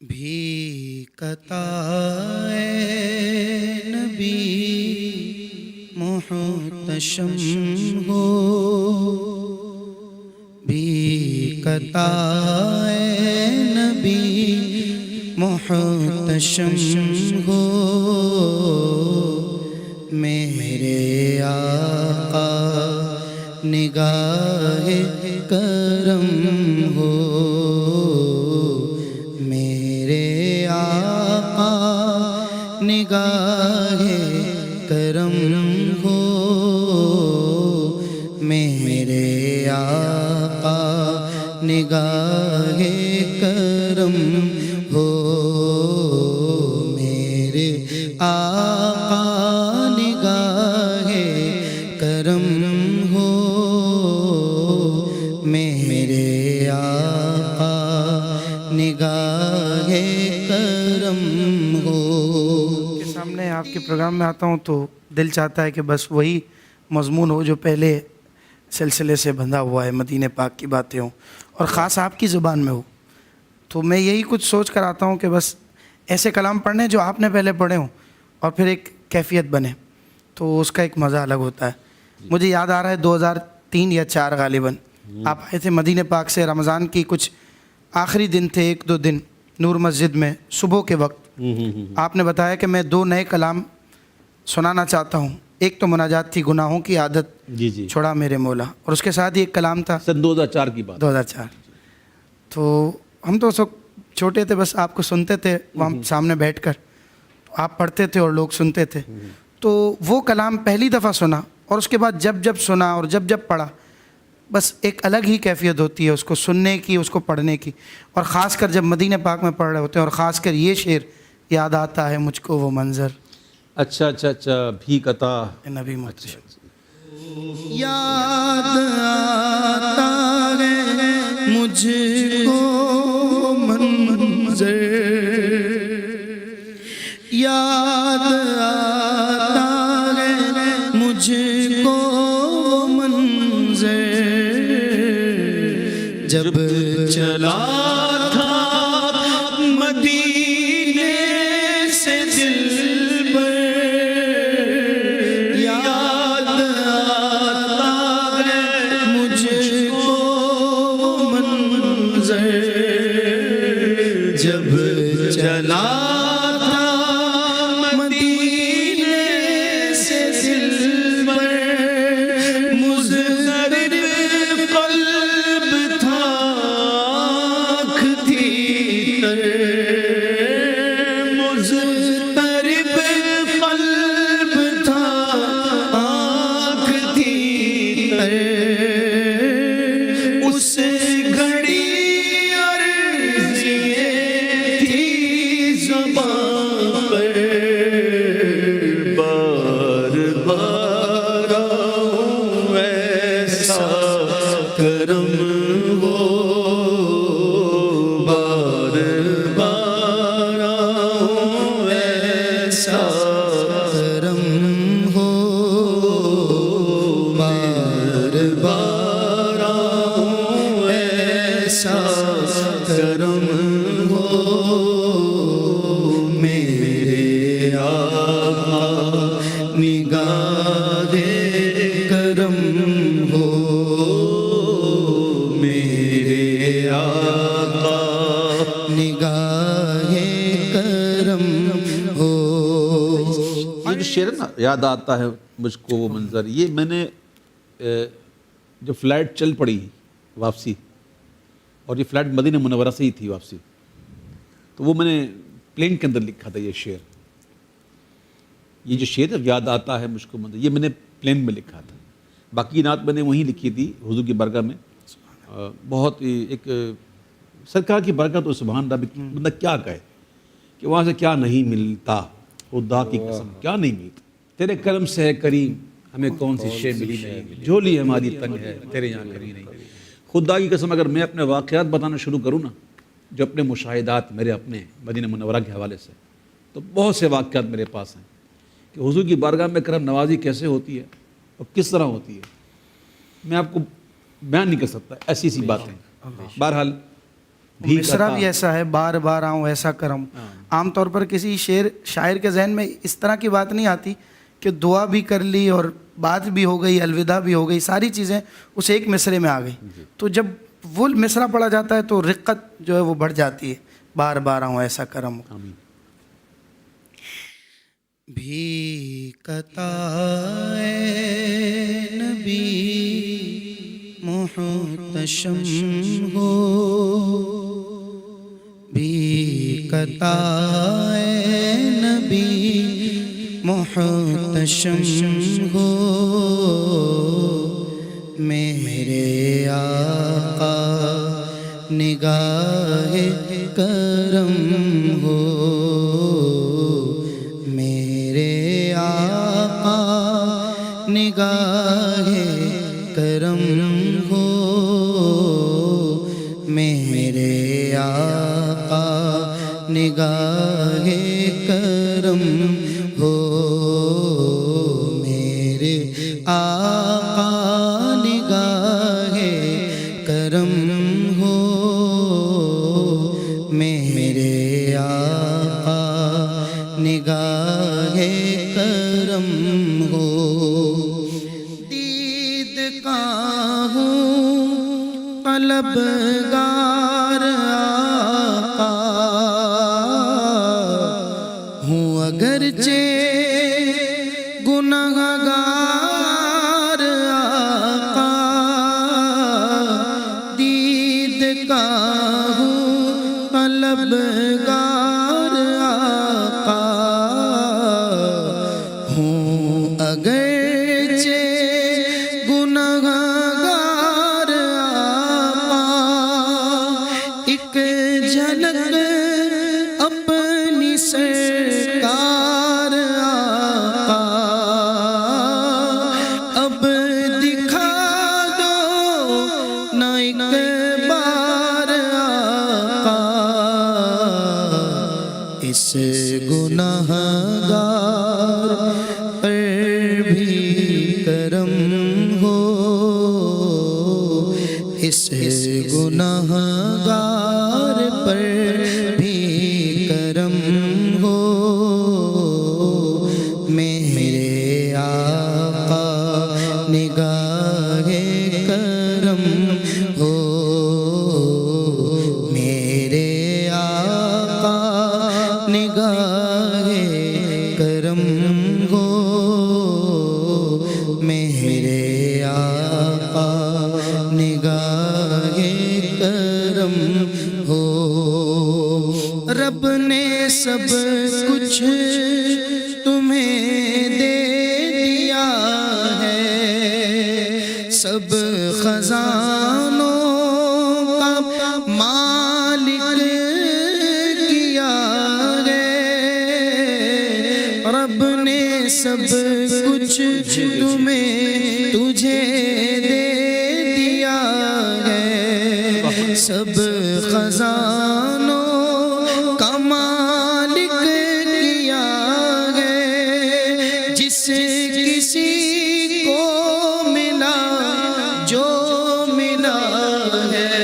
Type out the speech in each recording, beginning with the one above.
بھی قطع نبی محتشم ہو، بھی قطع نبی محتشم ہو، میرے آقا نگاہ کرم ہو، میرے آقا نگاہ کرم ہو، میرے آقا نگاہ کرم ہو، میرے آقا نگاہ کرم ہو، میرے آقا نگاہ کرم ہو۔ کے سامنے آپ کے پروگرام میں آتا ہوں تو دل چاہتا ہے کہ بس وہی مضمون ہو جو پہلے سلسلے سے بندھا ہوا ہے، مدینہ پاک کی باتیں ہوں اور خاص آپ کی زبان میں ہو۔ تو میں یہی کچھ سوچ کر آتا ہوں کہ بس ایسے کلام پڑھنے جو آپ نے پہلے پڑھے ہوں اور پھر ایک کیفیت بنے، تو اس کا ایک مزہ الگ ہوتا ہے۔ مجھے یاد آ رہا ہے 2003 یا 2004 غالباً آپ آئے تھے مدینہ پاک سے، رمضان کی کچھ آخری دن تھے، 1-2 دن نور مسجد میں صبح کے وقت آپ نے بتایا کہ میں 2 نئے کلام سنانا چاہتا ہوں۔ ایک تو مناجات تھی، گناہوں کی عادت جی چھوڑا میرے مولا، اور اس کے ساتھ ہی ایک کلام تھا سن 2004 کی بات، 2004۔ تو ہم تو اس وقت چھوٹے تھے، بس آپ کو سنتے تھے وہاں سامنے بیٹھ کر، آپ پڑھتے تھے اور لوگ سنتے تھے۔ تو وہ کلام پہلی دفعہ سنا اور اس کے بعد جب سنا اور جب پڑھا، بس ایک الگ ہی کیفیت ہوتی ہے اس کو سننے کی، اس کو پڑھنے کی، اور خاص کر جب مدینہ پاک میں پڑھ رہے ہوتے ہیں، اور خاص کر یہ شعر، یاد آتا ہے مجھ کو وہ منظر، اچھا بھی قطع نبی محتشم، یاد آتا ہے مجھ کو منظر، یاد آتا ہے مجھ کو منظر، جب چلا تھا مدینے سے دل بر، یاد آتا ہے مجھ کو منظر، جب چلا تھا مدینے سے دل بر، مضطرب قلب تھا آنکھ تھی تر، مضطرب قلب تھا آنکھ تھی تر، اس گھڑی عرضیں تھی زبان پر، بار بار آؤں ایسا کرم ہو، بار بار آؤں ایسا کرم ہو، بار بار آؤں ایسا کرم ہو، میرے آقا نگاہ کرم ہو، میرے آقا نگاہ کرم ہو۔ یہ جو شعر ہے نا، یاد آتا ہے مجھ کو وہ منظر، یہ میں نے جو فلائٹ چل پڑی واپسی، اور یہ فلائٹ مدینہ منورہ سے ہی تھی واپسی، تو وہ میں نے پلین کے اندر لکھا تھا یہ شعر، یہ جو شعر ہے یاد آتا ہے مجھ کو منظر، یہ میں نے پلین میں لکھا تھا۔ باقی نعت میں نے وہیں لکھی تھی حضور کی برگاہ میں۔ بہت ایک سرکار کی برکت، تو سبحان اللہ، بندہ کیا کہے کہ وہاں سے کیا نہیں ملتا، خدا کی قسم کیا نہیں ملتا، تیرے کرم سے ہے کریم، ہمیں کون سی شے ملی نہیں، جھولی ہماری تنگ ہے تیرے یہاں کبھی نہیں۔ خدا کی قسم اگر میں اپنے واقعات بتانا شروع کروں نا، جو اپنے مشاہدات میرے اپنے مدینہ منورہ کے حوالے سے، تو بہت سے واقعات میرے پاس ہیں کہ حضور کی بارگاہ میں کرم نوازی کیسے ہوتی ہے اور کس طرح ہوتی ہے، میں آپ کو بیان نہیں کر سکتا، ایسی سی باتیں۔ بہرحال بھی مصرع کا بھی ایسا ہے، بار بار آؤں ایسا کرم. عام طور پر کسی شاعر کے ذہن میں اس طرح کی بات نہیں آتی کہ دعا بھی کر لی اور بات بھی ہو گئی، الوداع بھی ہو گئی، ساری چیزیں اس ایک مصرے میں آ گئی. تو جب وہ مصرع پڑھا جاتا ہے تو رقت جو ہے وہ بڑھ جاتی ہے. بار بار آؤں ایسا کرم. آمین. بھی قطع نبی محتشم ہو، بھی قطع نبی محتشم ہو، میرے آقا نگاہ کرم ہو، میرے آقا نگاہ کرم ہو، میرے آقا نگاہ کرم ہو، میرے آقا نگاہ کرم ہو، میرے آقا نگاہ کرم ہو. دید کا ہوں طلبگار آقا ہوں، اگرچہ گنہگار آقا، دید کا ہوں طلبگار آقا ہوں، اگرچہ گنہگار آقا، ایک جھلک اپنی سرکار آقا اب دکھا دو نہ ایک بار آقا، اس گنہگار پر بھی کرم ہو، اس گنہگار پر بھی کرم ہو، میرے آقا نگاہ کرم ہو، میرے آقا نگاہ کرم ہو، میرے آقا نگاہ کرم ہو. رب نے سب کچھ تمہیں دے دیا ہے، سب خزانوں کا مالک کیا ہے، رب نے سب کچھ تجھے دے دیا ہے، سب خزانوں کا مالک کیا ہے، جس کسی کو ملا جو ملا ہے،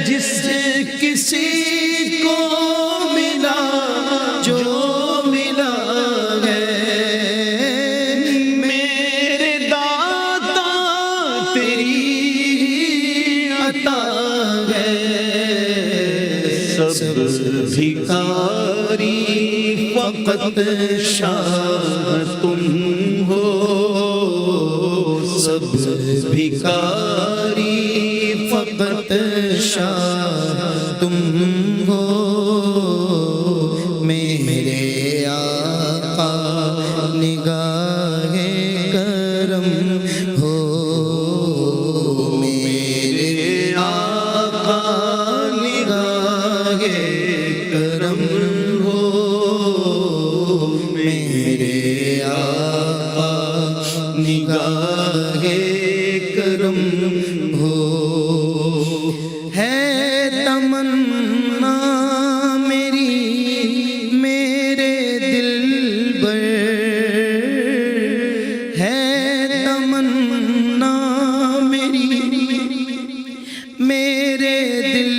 جس کسی کو ملا جو ملا ہے، میرے داتا تیری عطا ہے، سب بھکاری فقط شاہ تم ہو، سب بھکاری فقط شاہ تم ہو، میرے آقا نگاہ کرم ہو، میرے آقا نگاہ کرم ہو، میرے آقا نگاہ کرم ہو. ہے تمنا میری میرے دل بر، ہے تمنا میری میرے دل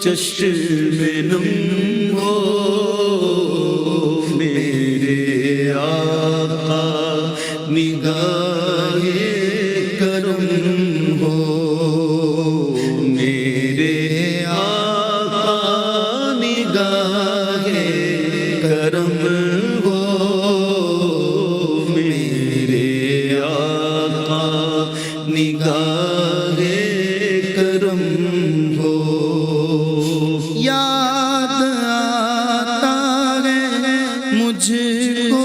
چشم نم ہو میرے آقا نگاہ کرم ہو میرے آقا نگاہ کرم ہو میرے آقا نگاہ کرم ہو یاد آتا ہے مجھ کو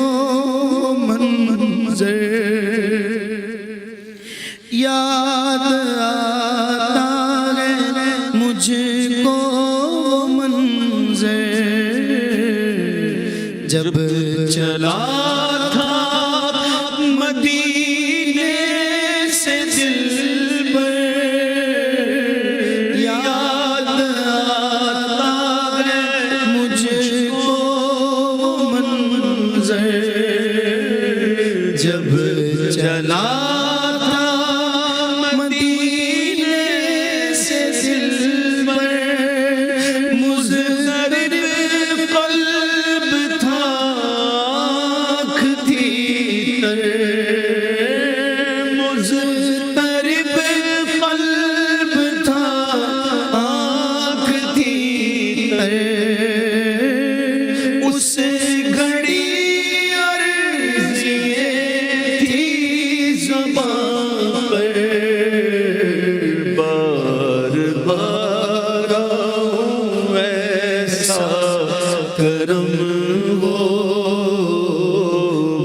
منظر یاد آتا ہے مجھ کو منظر جب چلا تھا مدینے سے دل پر یاد آتا ہے مجھ کو منظر جب چلا تھا مدینے سے دل پر مضطرب قلب تھا آنکھ تھی تر مضطرب قلب تھا آنکھ تھی تر اس گھڑی عرضیں تھی زباں پر بار بار آؤں ایسا کرم ہو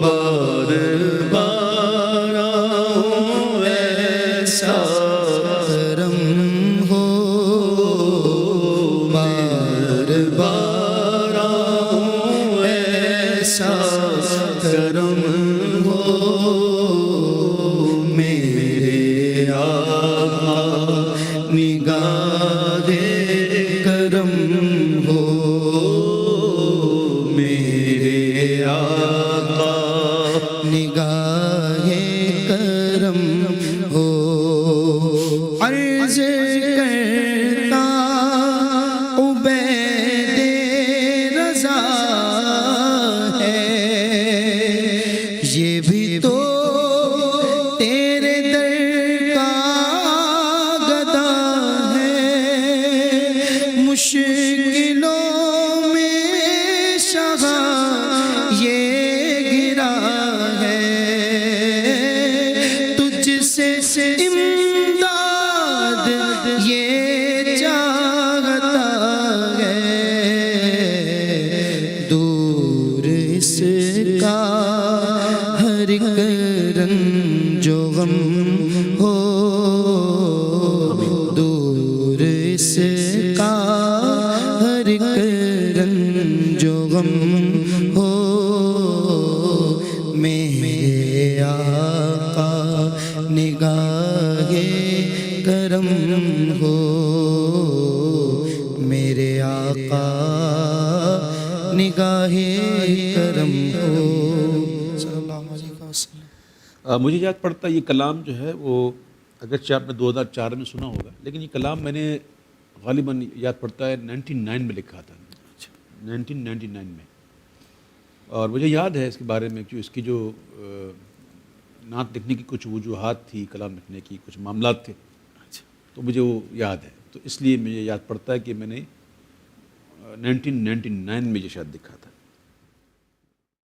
بار بار آؤں ایسا کرم ہو بار بار آؤں ایسا کرم ہو میرے آقا نگاہ کرم ہو میرے آقا نگاہ کرم ہو عرض کرتا عبید رضا ہے یہ بھی تو تیرے در کا گدا ہے مشکلوں میں شاہ یہ گرا ہے تجھ سے امداد یہ چاہتا ہے دور اس کا ہر ایک رنج و غم ہو دور اس کا ہر ایک رنج و غم ہو میرے آقا نگاہ کرم ہو میرے آقا نگاہ کرم ہو صلی اللہ علیہ وسلم. مجھے یاد پڑتا ہے یہ کلام جو ہے وہ اگرچہ آپ نے 2004 میں سنا ہوگا لیکن یہ کلام میں نے غالباً یاد پڑتا ہے 99 میں لکھا تھا 1999 میں اور مجھے یاد ہے اس کے بارے میں کہ اس کی جو نعت لکھنے کی کچھ وجوہات تھی کلام لکھنے کی کچھ معاملات تھے تو مجھے وہ یاد ہے تو اس لیے مجھے یاد پڑتا ہے کہ میں نے 1999 میں یہ شاید لکھا تھا.